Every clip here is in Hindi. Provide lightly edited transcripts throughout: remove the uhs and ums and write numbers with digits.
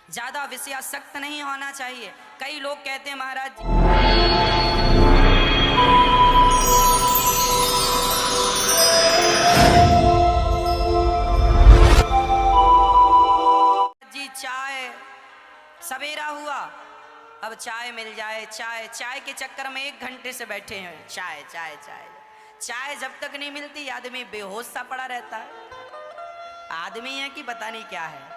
ज्यादा विषयासक्त नहीं होना चाहिए। कई लोग कहते हैं महाराज जी चाय, सवेरा हुआ अब चाय मिल जाए, चाय चाय के चक्कर में 1 घंटे से बैठे हैं, चाय चाय चाय चाय जब तक नहीं मिलती आदमी बेहोश सा पड़ा रहता है। आदमी है कि पता नहीं क्या है।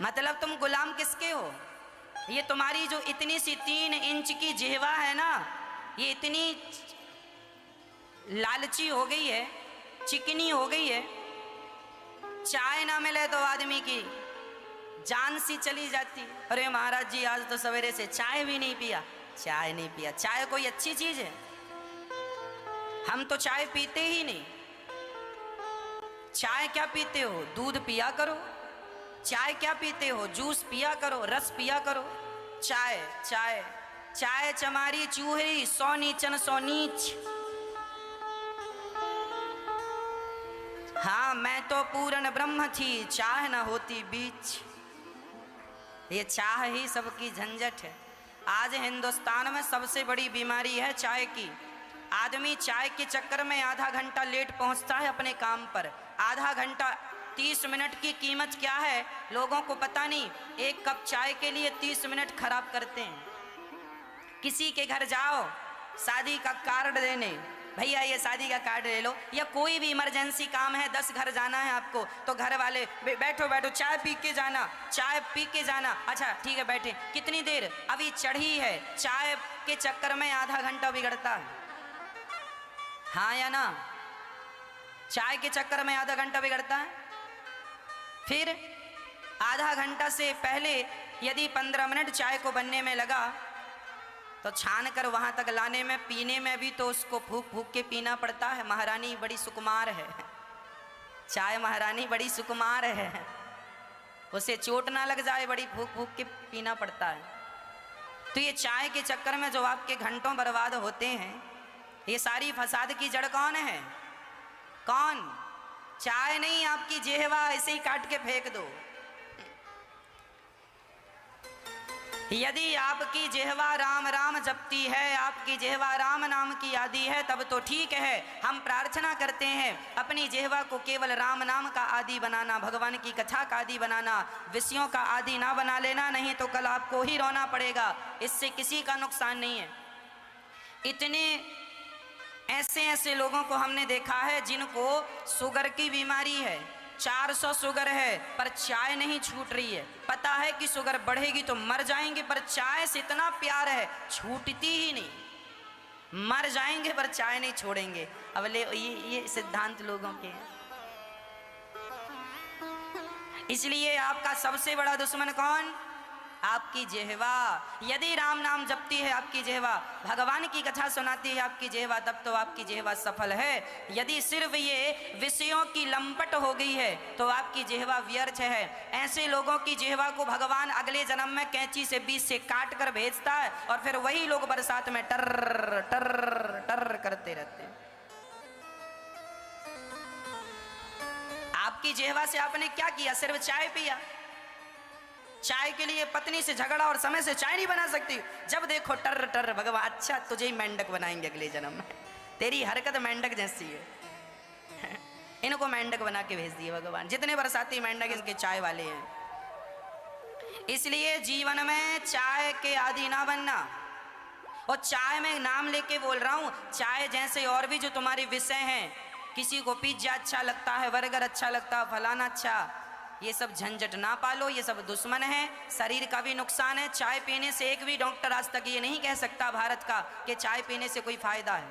मतलब तुम गुलाम किसके हो? ये तुम्हारी जो इतनी सी 3 इंच की जिह्वा है ना, ये इतनी लालची हो गई है, चिकनी हो गई है। चाय ना मिले तो आदमी की जान सी चली जाती। अरे महाराज जी आज तो सवेरे से चाय भी नहीं पिया, चाय नहीं पिया। चाय कोई अच्छी चीज है? हम तो चाय पीते ही नहीं। चाय क्या पीते हो? दूध पिया करो। चाय क्या पीते हो? जूस पिया करो, रस पिया करो। चाय चाय चाय चमारी चूहरी, सौ नीचन सौ नीच। हाँ मैं तो पूर्ण ब्रह्म थी, चाह न होती बीच। ये चाह ही सबकी झंझट है। आज हिंदुस्तान में सबसे बड़ी बीमारी है चाय की। आदमी चाय के चक्कर में आधा घंटा लेट पहुंचता है अपने काम पर। आधा घंटा 30 मिनट की कीमत क्या है लोगों को पता नहीं। 1 कप चाय के लिए 30 मिनट खराब करते हैं। किसी के घर जाओ शादी का कार्ड देने, भैया ये शादी का कार्ड ले लो, या कोई भी इमरजेंसी काम है, 10 घर जाना है आपको, तो घर वाले बैठो बैठो चाय पी के जाना, चाय पी के जाना। अच्छा ठीक है बैठे, कितनी देर? अभी चढ़ी है। चाय के चक्कर में आधा घंटा बिगड़ता है, हाँ या ना? चाय के चक्कर में आधा घंटा बिगड़ता है। फिर आधा घंटा से पहले यदि 15 मिनट चाय को बनने में लगा तो छान कर वहां तक लाने में, पीने में भी तो उसको फूक फूक के पीना पड़ता है। महारानी बड़ी सुकुमार है, चाय महारानी बड़ी सुकुमार है, उसे चोट ना लग जाए, बड़ी फूक फूक के पीना पड़ता है। तो ये चाय के चक्कर में जो आपके घंटों बर्बाद होते हैं, ये सारी फसाद की जड़ कौन है? कौन? चाय नहीं, आपकी जिह्वा ऐसे ही काट के फेंक दो। यदि आपकी जिह्वा राम राम जपती है, आपकी जिह्वा राम नाम की आदि है, तब तो ठीक है। हम प्रार्थना करते हैं अपनी जिह्वा को केवल राम नाम का आदि बनाना, भगवान की कथा का आदि बनाना, विषयों का आदि ना बना लेना, नहीं तो कल आपको ही रोना पड़ेगा। इससे किसी का नुकसान नहीं है। इतने ऐसे लोगों को हमने देखा है जिनको शुगर की बीमारी है, 400 शुगर है, पर चाय नहीं छूट रही है। पता है कि शुगर बढ़ेगी तो मर जाएंगे, पर चाय से इतना प्यार है छूटती ही नहीं। मर जाएंगे पर चाय नहीं छोड़ेंगे। अब ले ये सिद्धांत लोगों के हैं। इसलिए आपका सबसे बड़ा दुश्मन कौन? आपकी जिह्वा। यदि राम नाम जपती है आपकी जिह्वा, भगवान की कथा सुनाती है आपकी जिह्वा, तब तो आपकी जिह्वा सफल है। यदि सिर्फ ये विषयों की लंपट हो गई है तो आपकी जिह्वा व्यर्थ है। ऐसे लोगों की जिह्वा को भगवान अगले जन्म में कैंची से बीच से काट कर भेजता है, और फिर वही लोग बरसात में टर टर टर करते रहते हैं। आपकी जिह्वा से आपने क्या किया? सिर्फ चाय पिया। चाय के लिए पत्नी से झगड़ा और समय से चाय नहीं बना सकती। जब देखो टर टर, भगवान अच्छा तुझे ही मेंढक बनाएंगे अगले जन्म में, तेरी हरकत मेंढक जैसी है। इनको मेंढक बना के भेज दिए भगवान। जितने बरसाती मेंढक इनके चाय वाले हैं। इसलिए जीवन में चाय के आदि ना बनना। और चाय में नाम लेके बोल रहा हूं, चाय जैसे और भी जो तुम्हारे विषय हैं, किसी को पिज्जा अच्छा लगता है, बर्गर अच्छा लगता है, फलाना अच्छा, ये सब झंझट ना पालो। ये सब दुश्मन है, शरीर का भी नुकसान है। चाय पीने से एक भी डॉक्टर आज तक ये नहीं कह सकता भारत का कि चाय पीने से कोई फायदा है।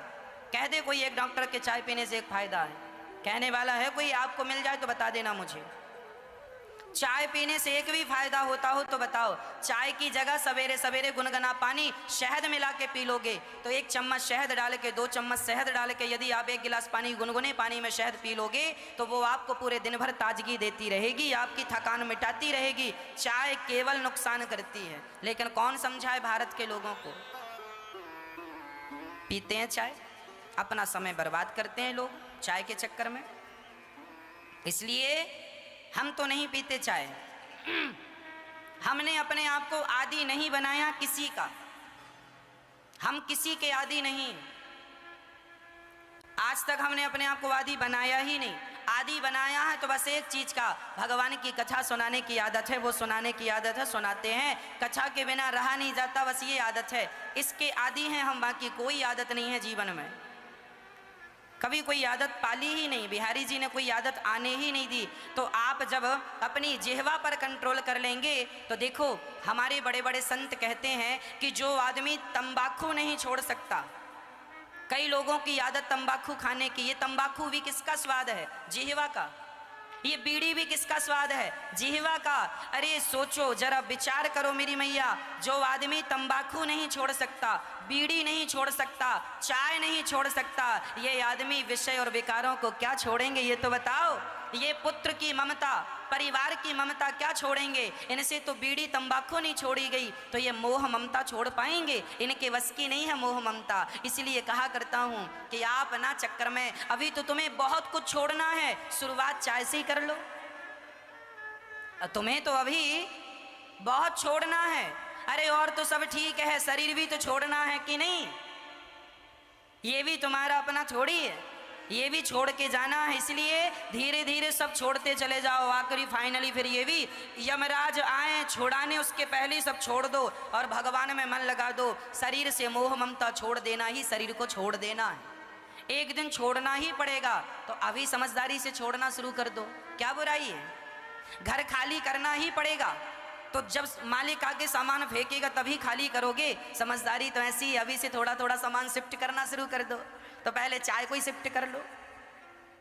कह दे कोई एक डॉक्टर के चाय पीने से एक फायदा है, कहने वाला है कोई? आपको मिल जाए तो बता देना मुझे। चाय पीने से एक भी फायदा होता हो तो बताओ। चाय की जगह सवेरे सवेरे गुनगुना पानी शहद मिला के पी लोगे तो 1 चम्मच शहद डाल के, 2 चम्मच शहद डाल के यदि आप 1 गिलास पानी गुनगुने पानी में शहद पी लोगे तो वो आपको पूरे दिन भर ताजगी देती रहेगी, आपकी थकान मिटाती रहेगी। चाय केवल नुकसान करती है, लेकिन कौन समझाए भारत के लोगों को? पीते हैं चाय, अपना समय बर्बाद करते हैं लोग चाय के चक्कर में। इसलिए हम तो नहीं पीते चाय। हमने अपने आप को आदी नहीं बनाया किसी का, हम किसी के आदी नहीं। आज तक हमने अपने आप को आदी बनाया ही नहीं। आदी बनाया है तो बस एक चीज का, भगवान की कथा सुनाने की आदत है, वो सुनाने की आदत है, सुनाते हैं। कथा के बिना रहा नहीं जाता, बस ये आदत है, इसके आदी हैं हम, बाकी कोई आदत नहीं है जीवन में। कभी कोई आदत पाली ही नहीं, बिहारी जी ने कोई आदत आने ही नहीं दी। तो आप जब अपनी जिह्वा पर कंट्रोल कर लेंगे तो देखो, हमारे बड़े बड़े संत कहते हैं कि जो आदमी तंबाकू नहीं छोड़ सकता, कई लोगों की आदत तंबाकू खाने की, ये तंबाकू भी किसका स्वाद है? जिह्वा का। ये बीड़ी भी किसका स्वाद है? जिह्वा का। अरे सोचो जरा, विचार करो मेरी मैया, जो आदमी तंबाकू नहीं छोड़ सकता, बीड़ी नहीं छोड़ सकता, चाय नहीं छोड़ सकता, ये आदमी विषय और विकारों को क्या छोड़ेंगे? ये तो बताओ। ये पुत्र की ममता, परिवार की ममता क्या छोड़ेंगे? इनसे तो बीड़ी तंबाकू नहीं छोड़ी गई, तो ये मोह ममता छोड़ पाएंगे? इनके वश की नहीं है मोह ममता। इसलिए कहा करता हूं कि आप ना चक्कर में, अभी तो तुम्हें बहुत कुछ छोड़ना है, शुरुआत चाय से ही कर लो। तुम्हें तो अभी बहुत छोड़ना है। अरे और तो सब ठीक है, शरीर भी तो छोड़ना है कि नहीं? ये भी तुम्हारा अपना थोड़ी है, ये भी छोड़ के जाना है। इसलिए धीरे धीरे सब छोड़ते चले जाओ, आखिरी फाइनली फिर ये भी यमराज आए छोड़ाने, उसके पहले ही सब छोड़ दो और भगवान में मन लगा दो। शरीर से मोह ममता छोड़ देना ही शरीर को छोड़ देना है। एक दिन छोड़ना ही पड़ेगा, तो अभी समझदारी से छोड़ना शुरू कर दो, क्या बुराई है? घर खाली करना ही पड़ेगा, तो जब मालिक आके सामान फेंकेगा तभी खाली करोगे। समझदारी तो ऐसी, अभी से थोड़ा थोड़ा सामान शिफ्ट करना शुरू कर दो। तो पहले चाय को ही शिफ्ट कर लो।